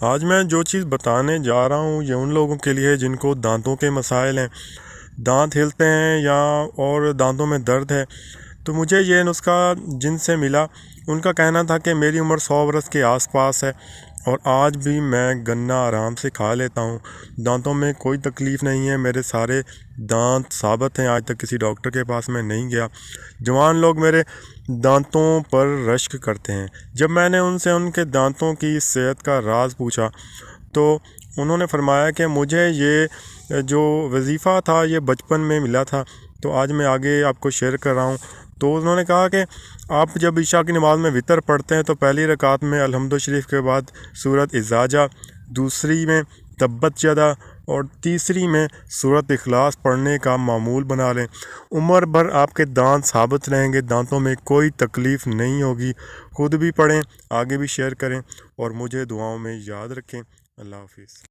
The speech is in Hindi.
आज मैं जो चीज़ बताने जा रहा हूँ ये उन लोगों के लिए है जिनको दांतों के मसाइल हैं, दांत हिलते हैं या और दांतों में दर्द है। तो मुझे ये नुस्खा जिनसे मिला उनका कहना था कि मेरी उम्र 100 वर्ष के आसपास है और आज भी मैं गन्ना आराम से खा लेता हूँ। दांतों में कोई तकलीफ़ नहीं है, मेरे सारे दांत साबित हैं, आज तक किसी डॉक्टर के पास मैं नहीं गया। जवान लोग मेरे दांतों पर रश्क करते हैं। जब मैंने उनसे उनके दांतों की सेहत का राज पूछा तो उन्होंने फरमाया कि मुझे ये जो वजीफ़ा था ये बचपन में मिला था, तो आज मैं आगे आपको शेयर कर रहा हूँ। तो उन्होंने कहा कि आप जब इशा की नमाज़ में वितर पढ़ते हैं तो पहली रकात में अल्हम्दु शरीफ के बाद सूरत इज़ाजा, दूसरी में तब्बत यदा और तीसरी में सूरत इखलास पढ़ने का मामूल बना लें। उम्र भर आपके दांत साबित रहेंगे, दांतों में कोई तकलीफ़ नहीं होगी। खुद भी पढ़ें, आगे भी शेयर करें और मुझे दुआओं में याद रखें। अल्लाह हाफिज़।